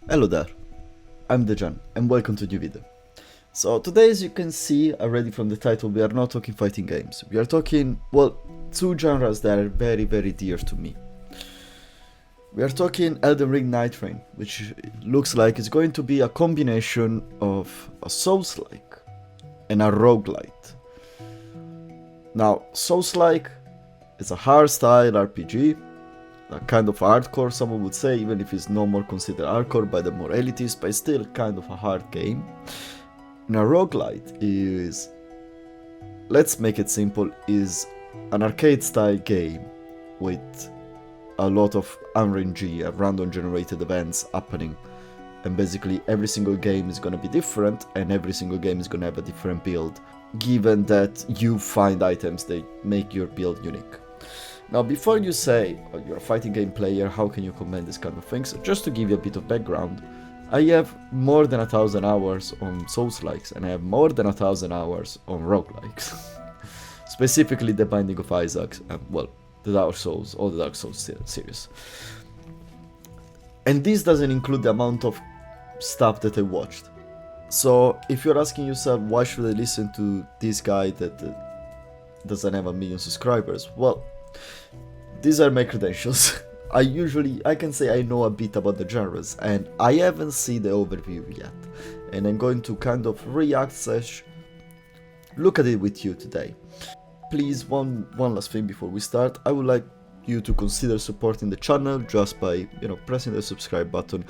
Hello there, I'm Dejan and welcome to a new video. So today, as you can see already from the title, we are not talking fighting games. We are talking, well, two genres that are very dear to me. We are talking ELDEN Nightreign, which looks like it's going to be a combination of a Souls-like and a roguelite. Now, Souls-like is a hard-style RPG, a kind of hardcore, someone would say, even if it's no more considered hardcore by the more elitist, but it's still kind of a hard game. And a roguelite is, let's make it simple, is an arcade style game with a lot of RNG, random generated events happening, and basically every single game is gonna be different and every single game is gonna have a different build, given that you find items that make your build unique. Now, before you say, oh, you're a fighting game player, how can you comment this kind of things? Just to give you a bit of background, I have more than 1,000 hours on Souls-likes, and I have more than 1,000 hours on roguelikes. Specifically the Binding of Isaac, well, the Dark Souls, all the Dark Souls series. And this doesn't include the amount of stuff that I watched. So, if you're asking yourself, why should I listen to this guy that doesn't have 1 million subscribers? Well, these are my credentials. I can say I know a bit about the genres, and I haven't seen the overview yet. And I'm going to kind of look at it with you today. Please, one last thing before we start, I would like you to consider supporting the channel just by, pressing the subscribe button.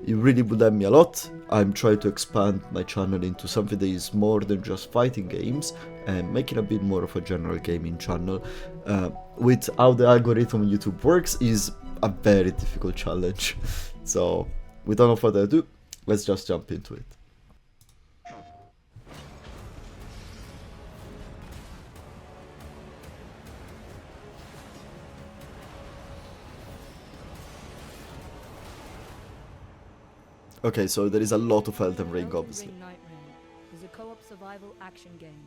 It really would help me a lot. I'm trying to expand my channel into something that is more than just fighting games and making a bit more of a general gaming channel. With how the algorithm on YouTube works is a very difficult challenge. So, without no further ado, let's just jump into it. Okay, so there is a lot of Elden Ring, obviously. Nightreign is a co-op survival action game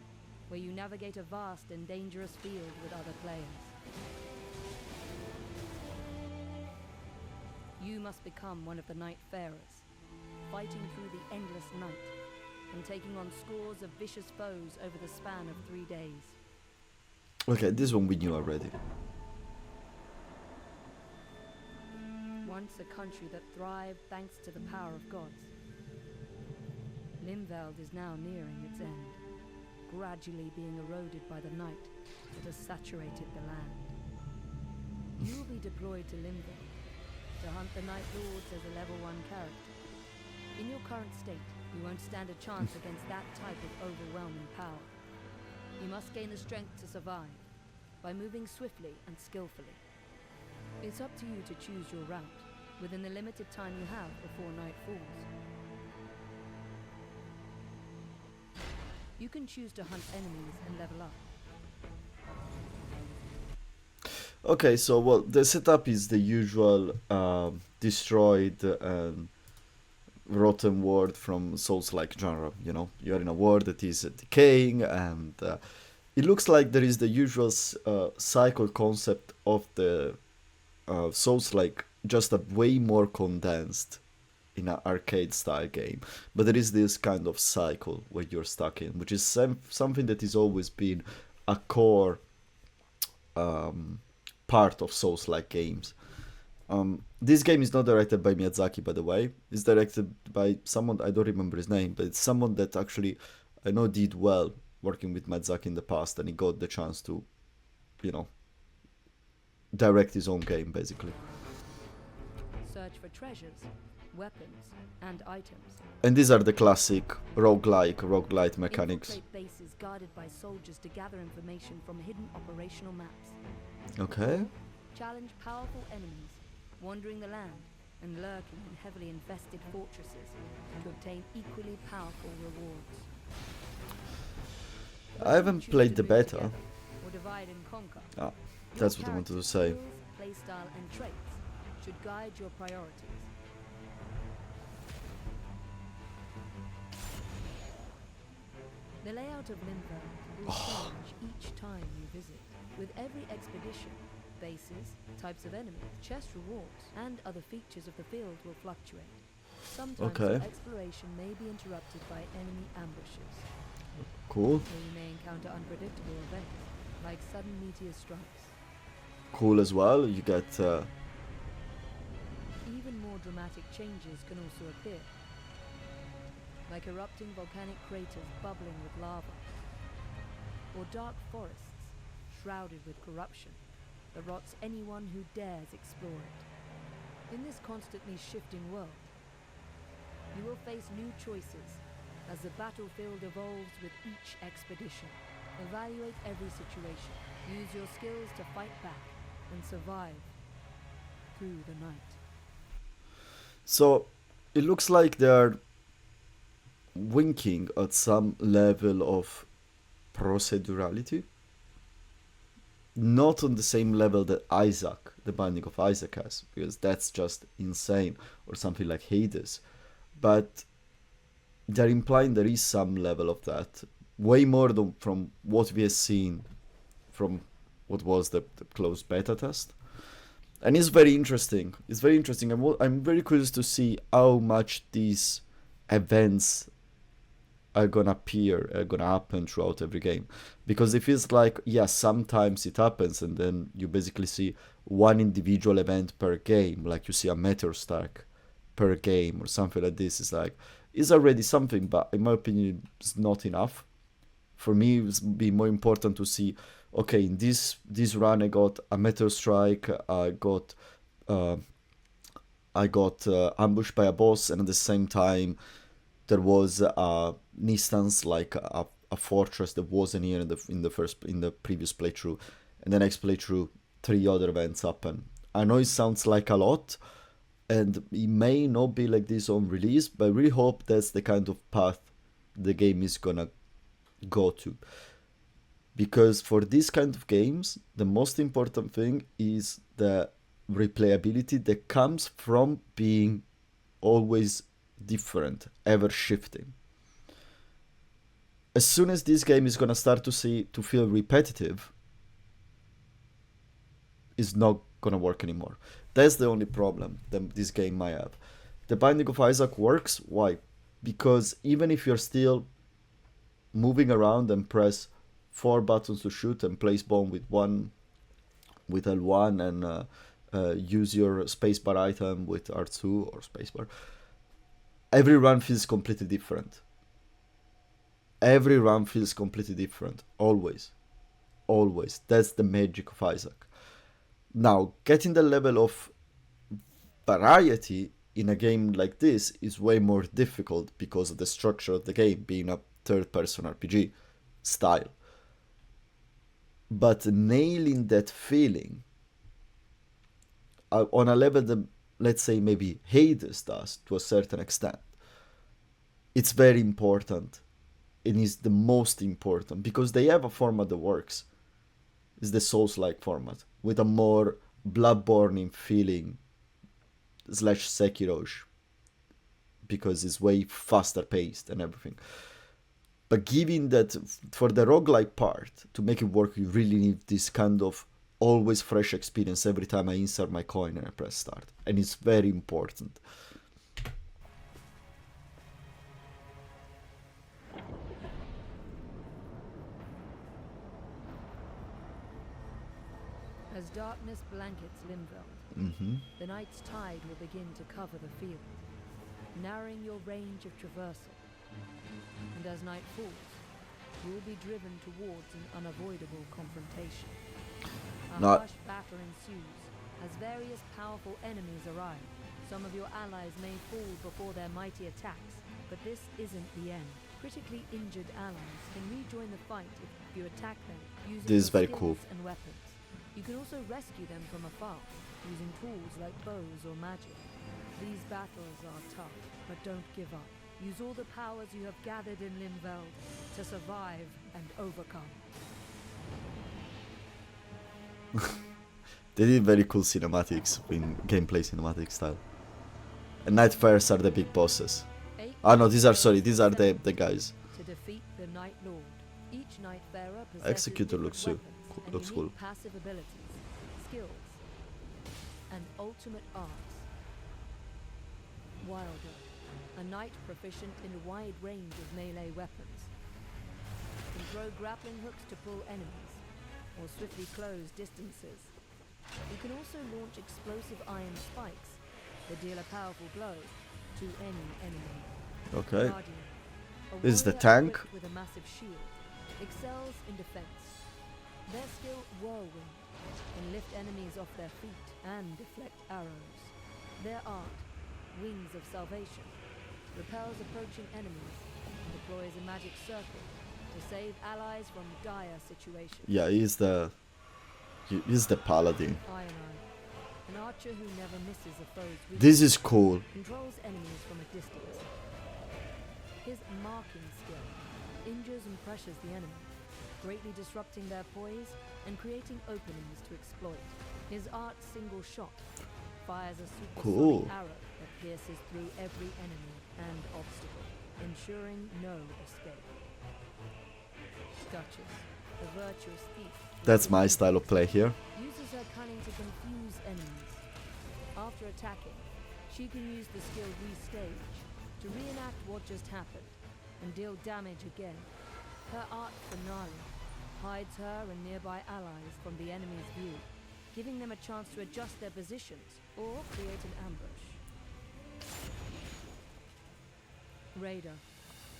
where you navigate a vast and dangerous field with other players. You must become one of the Nightfarers, fighting through the endless night and taking on scores of vicious foes over the span of 3 days. Okay, this one we knew already. Once a country that thrived thanks to the power of gods, Limveld is now nearing its end, gradually being eroded by the night that has saturated the land. You will be deployed to Limveld to hunt the Night Lords as a level 1 character. In your current state, you won't stand a chance against that type of overwhelming power. You must gain the strength to survive by moving swiftly and skillfully. It's up to you to choose your route within the limited time you have before night falls. You can choose to hunt enemies and level up. Okay, so well, the setup is the usual destroyed and rotten world from Souls-like genre. You're in a world that is decaying, and it looks like there is the usual cycle concept of the Souls-like, just a way more condensed in an arcade style game. But there is this kind of cycle where you're stuck in, which is something that has always been a core part of Souls-like games. This game is not directed by Miyazaki, by the way. It's directed by someone, I don't remember his name, but it's someone that actually I know did well working with Miyazaki in the past, and he got the chance to, direct his own game, basically. Search for treasures, weapons, and items. And these are the classic roguelite mechanics. Infiltrate bases guarded by soldiers to gather information from hidden operational maps. Okay. Challenge powerful enemies, wandering the land and lurking in heavily infested fortresses to obtain equally powerful rewards. I haven't played the beta. Or divide and conquer. That's what I wanted to say. Playstyle and traits should guide your priorities. The layout of Limveld will change each time you visit. With every expedition, bases, types of enemies, chest rewards, and other features of the field will fluctuate. Sometimes Okay. your exploration may be interrupted by enemy ambushes, Cool. or you may encounter unpredictable events, like sudden meteor strikes. Cool as well. You get Even more dramatic changes can also appear, like erupting volcanic craters bubbling with lava, or dark forests shrouded with corruption that rots anyone who dares explore it. In this constantly shifting world, you will face new choices as the battlefield evolves with each expedition. Evaluate every situation, use your skills to fight back, and survive through the night. so. It looks like they're winking at some level of procedurality. Not on the same level that Isaac, the Binding of Isaac, has, because that's just insane, or something like Hades. But they're implying there is some level of that, way more than from what we have seen from what was the closed beta test. And it's very interesting. It's very interesting. I'm very curious to see how much these events are gonna appear, are gonna happen throughout every game, because it feels like, yeah, sometimes it happens and then you basically see one individual event per game, like you see a meteor stack per game or something like this. Is like, it's already something, but in my opinion it's not enough. For me it's be more important to see, okay, in this run I got a meteor strike, uh, I got ambushed by a boss, and at the same time there was an instance like a fortress that wasn't here in the previous playthrough, and the next playthrough 3 other events happen. I know it sounds like a lot, and it may not be like this on release, but I really hope that's the kind of path the game is gonna go to. Because for these kind of games, the most important thing is the replayability that comes from being always different, ever shifting. As soon as this game is gonna start to feel repetitive, it's not gonna work anymore. That's the only problem that this game might have. The Binding of Isaac works. Why? Because even if you're still moving around and press 4 buttons to shoot and place bomb with L1 and use your spacebar item with R2 or spacebar, every run feels completely different. Every run feels completely different. Always. Always. That's the magic of Isaac. Now, getting the level of variety in a game like this is way more difficult because of the structure of the game being a third-person RPG style. But nailing that feeling on a level that, let's say, maybe Hades does to a certain extent, it's very important. It is the most important because they have a format that works. It's the Souls-like format with a more Bloodborne feeling / Sekiro, because it's way faster paced and everything. But given that for the roguelike part, to make it work, you really need this kind of always fresh experience every time I insert my coin and I press start. And it's very important. As darkness blankets Limveld, the night's tide will begin to cover the field, narrowing your range of traversal. And as night falls, you will be driven towards an unavoidable confrontation. A harsh battle ensues as various powerful enemies arrive. Some of your allies may fall before their mighty attacks, but this isn't the end. Critically injured allies can rejoin the fight if you attack them using This is very skills cool. and weapons. You can also rescue them from afar, using tools like bows or magic. These battles are tough, but don't give up. Use all the powers you have gathered in Limveld to survive and overcome. They did very cool cinematics in gameplay cinematic style. And Night Fairs are the big bosses. No, these are the guys. To defeat the Night Lord. Each Nightfarer possesses Executor looks different cool. weapons and Looks unique cool. passive abilities, skills, and ultimate arts. Wilder, a knight proficient in a wide range of melee weapons. Can throw grappling hooks to pull enemies, or swiftly close distances. You can also launch explosive iron spikes that deal a powerful blow to any enemy. Okay. Guardian, a This is the warrior tank. equipped with a massive shield, excels in defense. Their skill Whirlwind can lift enemies off their feet and deflect arrows. Their art, Wings of Salvation, repels approaching enemies and deploys a magic circle to save allies from dire situations. Yeah, he's the paladin. Iron Eye, an archer who never misses a foe's weakness, This is cool. controls enemies from a distance. His marking skill injures and pressures the enemy, greatly disrupting their poise and creating openings to exploit. His art Single Shot fires a supersonic Cool. arrow that pierces through every enemy and obstacle, ensuring no escape. Duchess, the virtuous thief, That's my style of play here. uses her cunning to confuse enemies. After attacking, she can use the skill Restage to reenact what just happened and deal damage again. Her art Finale hides her and nearby allies from the enemy's view, giving them a chance to adjust their positions or create an ambush. Raider,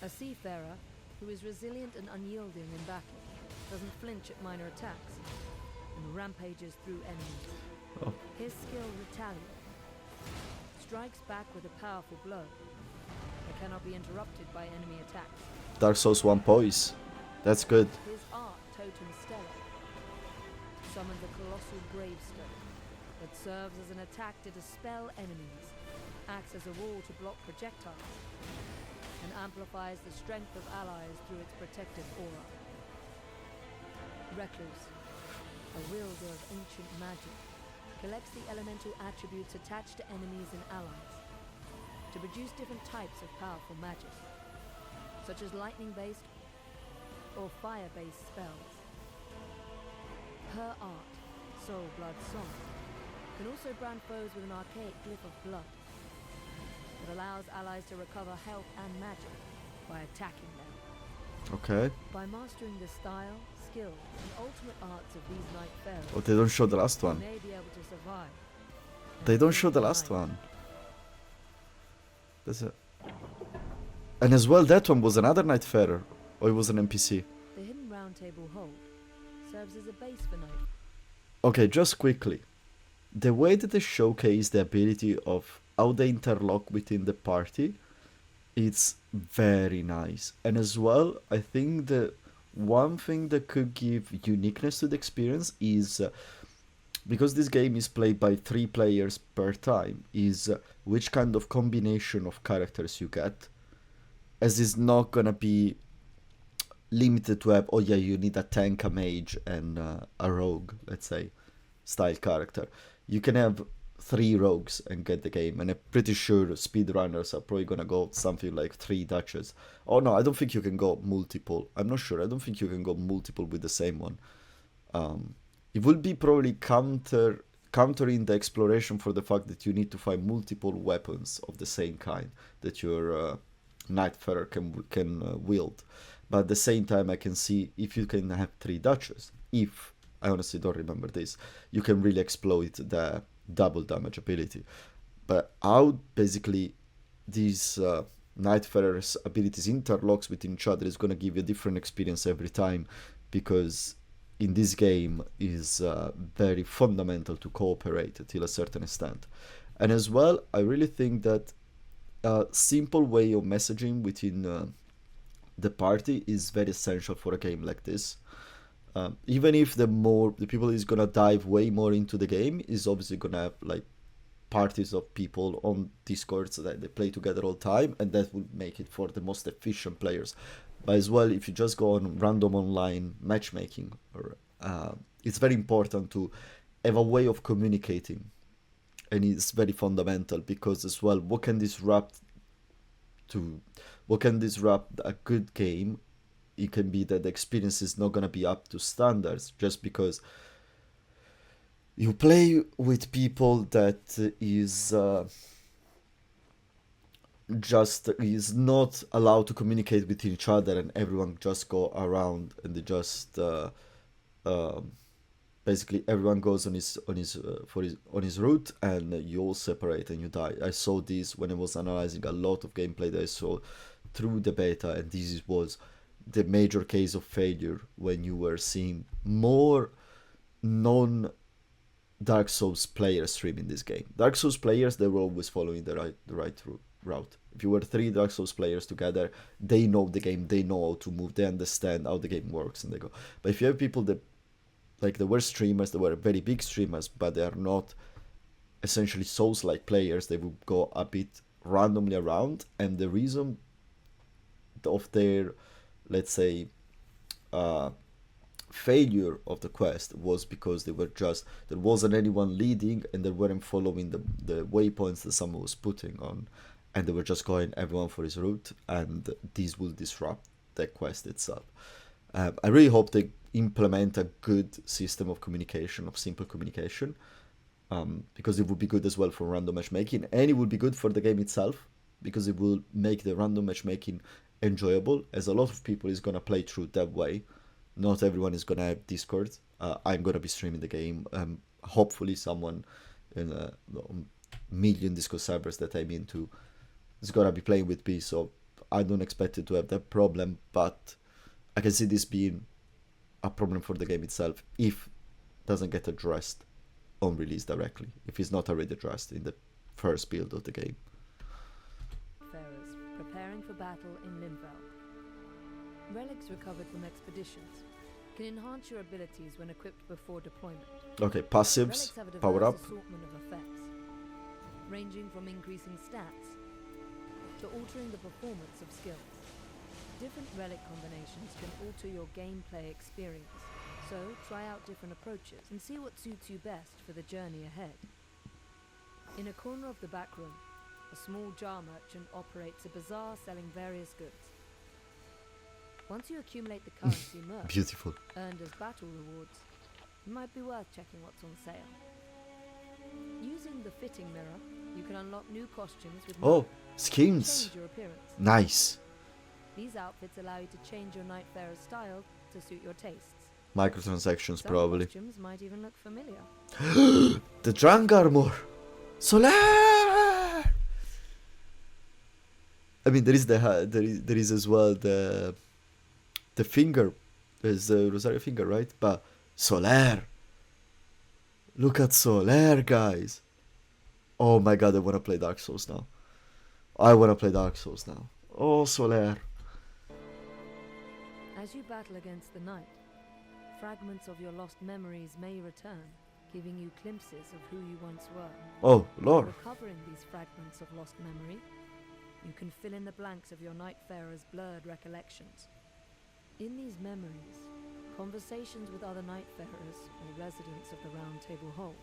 a seafarer who is resilient and unyielding in battle, doesn't flinch at minor attacks, and rampages through enemies. Oh. His skill Retaliate strikes back with a powerful blow that cannot be interrupted by enemy attacks. Dark Souls 1 poise. That's good. His art Totem Stellar summons a colossal gravestone that serves as an attack to dispel enemies, acts as a wall to block projectiles, and amplifies the strength of allies through its protective aura. Recluse, a wielder of ancient magic, collects the elemental attributes attached to enemies and allies to produce different types of powerful magic, such as lightning-based or fire-based spells. Her art, Soul Blood Song, can also brand foes with an archaic glyph of blood that allows allies to recover health and magic by attacking them. Okay. By mastering the style, skill, and ultimate arts of these knight Oh, pharaohs, they don't show the last you one. may be able to survive. They don't show the last one. That's it. And as well, that one was another Night Farer. Or it was an NPC. The hidden round table hold serves as a base for knight. Okay, just quickly. The way that they showcase the ability of how they interlock within the party, it's very nice. And as well, I think the one thing that could give uniqueness to the experience is, because this game is played by 3 players per time, is which kind of combination of characters you get. As it's not gonna be limited to have, oh yeah, you need a tank, a mage, and a rogue, let's say, style character. You can have 3 rogues and get the game, and I'm pretty sure speedrunners are probably gonna go something like 3 Duchess. Oh no, I don't think you can go multiple. I'm not sure. I don't think you can go multiple with the same one. It will be probably countering the exploration for the fact that you need to find multiple weapons of the same kind that your Nightfarer can wield. But at the same time, I can see if you can have 3 Duchess, if, I honestly don't remember this, you can really exploit the double damage ability. But how basically these Nightfarer's abilities interlocks with each other is going to give you a different experience every time, because in this game is very fundamental to cooperate till a certain extent. And as well, I really think that a simple way of messaging within the party is very essential for a game like this. Even if the people is gonna dive way more into the game, is obviously gonna have like parties of people on Discord so that they play together all the time, and that will make it for the most efficient players. But as well, if you just go on random online matchmaking, or it's very important to have a way of communicating, and it's very fundamental, because as well, what can disrupt a good game? It can be that the experience is not gonna be up to standards just because you play with people that is just is not allowed to communicate with each other, and everyone just go around and they just um basically everyone goes on his route, and you all separate and you die. I saw this when I was analyzing a lot of gameplay that I saw through the beta, and was the major case of failure when you were seeing more non Dark Souls players streaming this game. Dark Souls players, they were always following the right route. If you were three Dark Souls players together, they know the game, they know how to move, they understand how the game works, and they go. But if you have people that, like, they were streamers, they were very big streamers, but they are not essentially Souls-like players, they would go a bit randomly around, and the reason of their, let's say, uh, failure of the quest was because there wasn't anyone leading, and they weren't following the waypoints that someone was putting on, and they were just going everyone for his route, and this will disrupt the quest itself. I really hope they implement a good system of communication, of simple communication, because it would be good as well for random matchmaking, and it would be good for the game itself, because it will make the random matchmaking enjoyable, as a lot of people is gonna play through that way. Not everyone is gonna have Discord. I'm gonna be streaming the game. Hopefully, someone in a million Discord servers that I'm into is gonna be playing with me. So I don't expect it to have that problem. But I can see this being a problem for the game itself if it doesn't get addressed on release directly. If it's not already addressed in the first build of the game. Farers preparing for battle in Limvel. Relics recovered from expeditions can enhance your abilities when equipped before deployment. Okay, passives, Relics have a diverse power up. assortment of effects, ranging from increasing stats to altering the performance of skills. Different relic combinations can alter your gameplay experience, so try out different approaches and see what suits you best for the journey ahead. In a corner of the back room, a small jar merchant operates a bazaar selling various goods. Once you accumulate the currency merch, Beautiful. earned as battle rewards, it might be worth checking what's on sale. Using the fitting mirror, you can unlock new costumes with Oh, change skins. your appearance. Nice. These outfits allow you to change your Nightfarer's style to suit your tastes. Microtransactions, Some probably. costumes might even look familiar. The drunk armor. Solar. I mean, there is as well the finger. There's the Rosario finger, right? But Solar. Look at Solar, guys. Oh my god, I wanna play Dark Souls now. Oh, Solar. As you battle against the night, fragments of your lost memories may return, giving you glimpses of who you once were. Oh, Lord. Recovering these fragments of lost memory, you can fill in the blanks of your Nightfarer's blurred recollections. In these memories, conversations with other Nightfarers or residents of the Round Table hold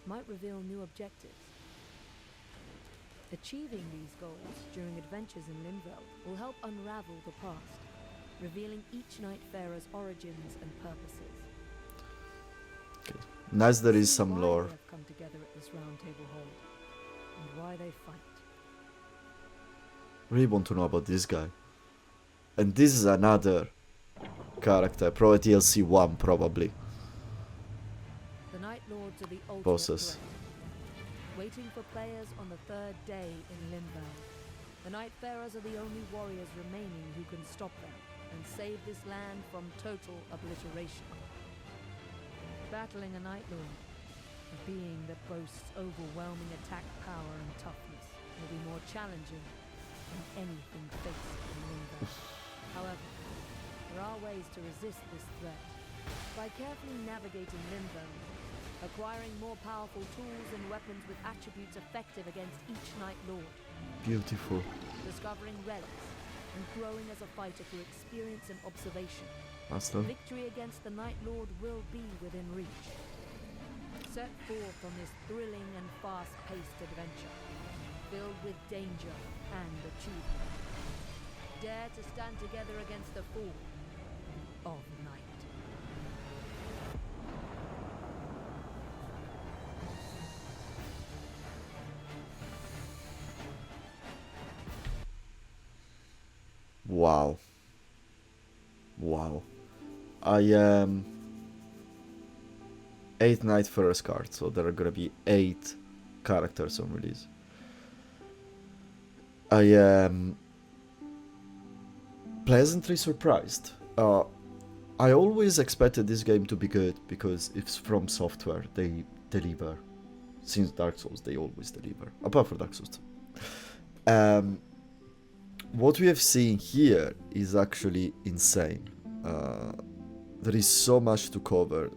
might reveal new objectives. Achieving these goals during adventures in Limvel will help unravel the past, revealing each Nightfarer's origins and purposes. Nice, there is See some why lore. they have come together at this Round Table hold, and why they fight. Really want to know about this guy. And this is another character, probably DLC 1, probably. The Night Lords are the ultimate Bosses. threat, waiting for players on the third day in Limvel. The Nightfarers are the only warriors remaining who can stop them and save this land from total obliteration. Battling a Night Lord, a being that boasts overwhelming attack power and toughness, will be more challenging than anything faced in Limvel. However, there are ways to resist this threat. By carefully navigating Limvel, acquiring more powerful tools and weapons with attributes effective against each Night Lord, Beautiful. discovering relics, and growing as a fighter through experience and observation, Master. victory against the Night Lord will be within reach. Set forth on this thrilling and fast-paced adventure, filled with danger and achievement. Dare to stand together against the fall of night. Wow. Wow. I am 8 night first card, so there are gonna be 8 characters on release. I am pleasantly surprised. I always expected this game to be good because it's from software, they deliver. Since Dark Souls, they always deliver, apart from Dark Souls. What we have seen here is actually insane. There is so much to cover.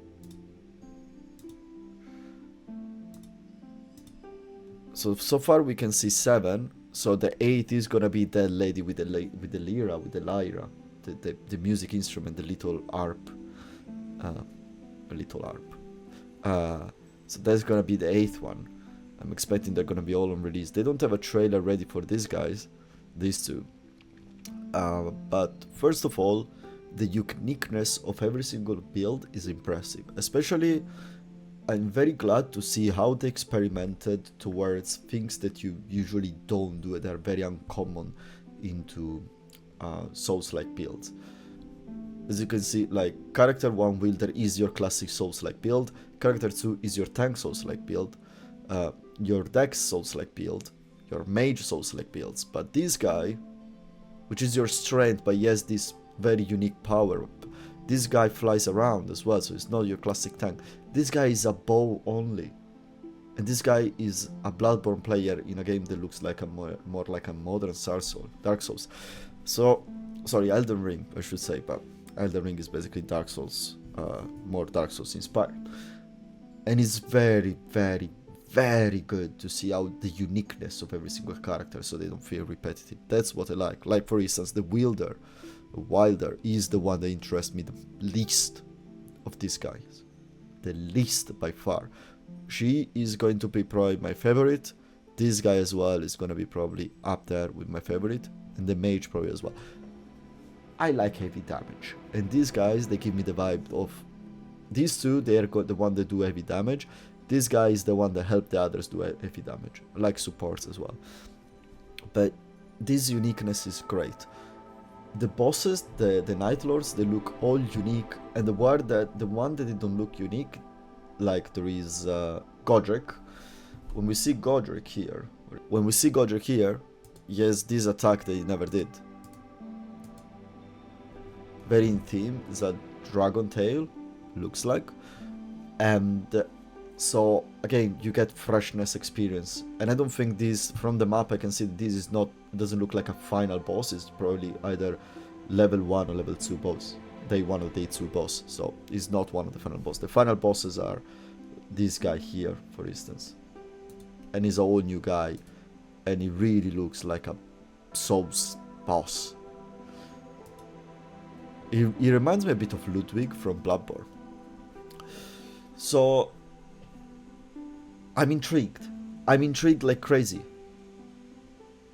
So far we can see 7. So the 8 is gonna be that lady with the lyra, the music instrument, the little harp, so that's gonna be the 8th one. I'm expecting they're gonna be all on release. They don't have a trailer ready for these guys, these two. But first of all, the uniqueness of every single build is impressive. Especially, I'm very glad to see how they experimented towards things that you usually don't do, that are very uncommon into Souls-like builds. As you can see, like, character 1 wielder is your classic Souls-like build, character 2 is your tank Souls-like build, your dex Souls-like build, your mage Souls-like builds, but this guy, which is your strength, but he has this very unique power up. This guy flies around as well, so it's not your classic tank. This guy is a bow only. And this guy is a Bloodborne player in a game that looks like a more like a modern Dark Souls. So, sorry, Elden Ring, I should say, but Elden Ring is basically Dark Souls, more Dark Souls inspired. And it's very, very, very good to see how the uniqueness of every single character, so they don't feel repetitive. That's what I like. Like, for instance, the Wilder is the one that interests me the least of these guys. The least by far. She is going to be probably my favorite. This guy as well is going to be probably up there with my favorite. And the mage probably as well. I like heavy damage. And these guys, they give me the vibe of... These two, they are the one that do heavy damage. This guy is the one that help the others do heavy damage. Like supports as well. But this uniqueness is great. The bosses, the Night Lords, they look all unique, and the one that they don't look unique, like there is Godric. When we see Godric here, he has this attack that he never did. Very in theme, is a dragon tail, looks like, and so again you get freshness experience. And I don't think this, from the map I can see this is not, doesn't look like a final boss. It's probably either level 1 or level 2 boss, day 1 or day 2 boss, so it's not one of the final boss. The final bosses are this guy here, for instance, and he's a whole new guy, and he really looks like a Souls boss. He reminds me a bit of Ludwig from Bloodborne. So I'm intrigued like crazy.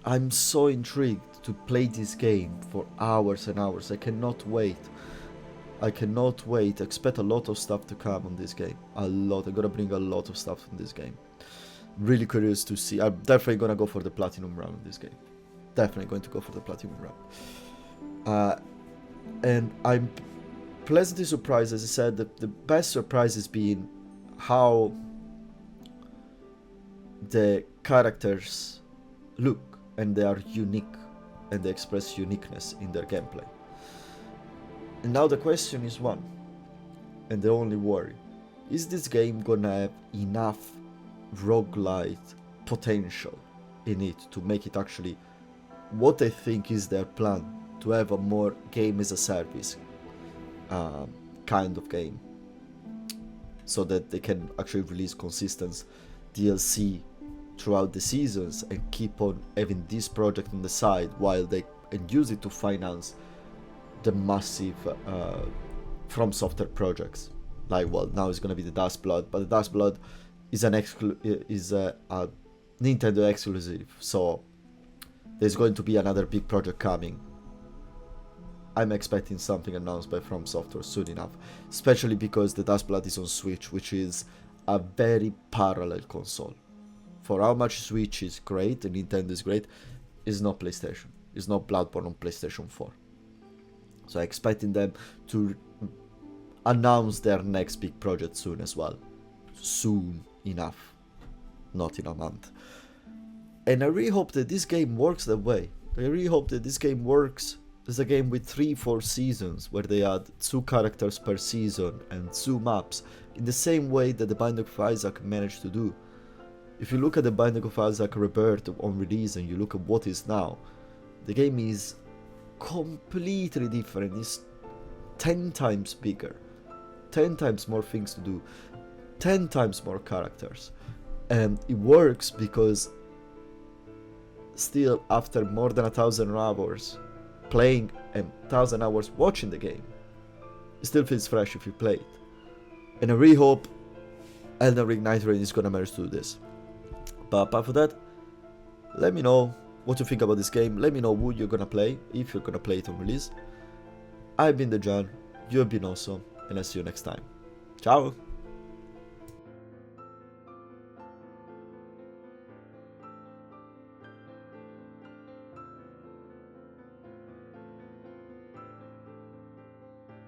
I'm so intrigued to play this game for hours and hours. I cannot wait. I expect a lot of stuff to come on this game. I'm gonna bring a lot of stuff on this game. Really curious to see. I'm definitely gonna go for the platinum run in this game. Definitely going to go for the platinum run. And I'm pleasantly surprised, as I said, the best surprise has been how the characters look, and they are unique, and they express uniqueness in their gameplay. And now the question is one, and the only worry, is this game gonna have enough roguelite potential in it to make it actually what I think is their plan, to have a more game as a service kind of game, so that they can actually release consistent DLC throughout the seasons and keep on having this project on the side while they and use it to finance the massive From Software projects. Like, well, now it's gonna be the Dust Blood, but the Dust Blood is a Nintendo exclusive, so there's going to be another big project coming. I'm expecting something announced by From Software soon enough, especially because the Dust Blood is on Switch, which is a very parallel console. For how much Switch is great and Nintendo is great, is not PlayStation. It's not Bloodborne on PlayStation 4. So I'm expecting them to announce their next big project soon as well. Soon enough. Not in a month. And I really hope that this game works that way. I really hope that this game works as a game with 3-4 seasons, where they add 2 characters per season and 2 maps, in the same way that the Binding of Isaac managed to do. If you look at the Binding of Isaac Rebirth on release and you look at what is now, the game is completely different. It's 10 times bigger, 10 times more things to do, 10 times more characters. And it works because still, after more than 1,000 hours playing and 1,000 hours watching the game, it still feels fresh if you play it. And I really hope Elden Ring Nightreign is gonna manage to do this. But apart from that, let me know what you think about this game. Let me know who you're gonna play, if you're gonna play it on release. I've been the John, you've been awesome, and I'll see you next time. Ciao!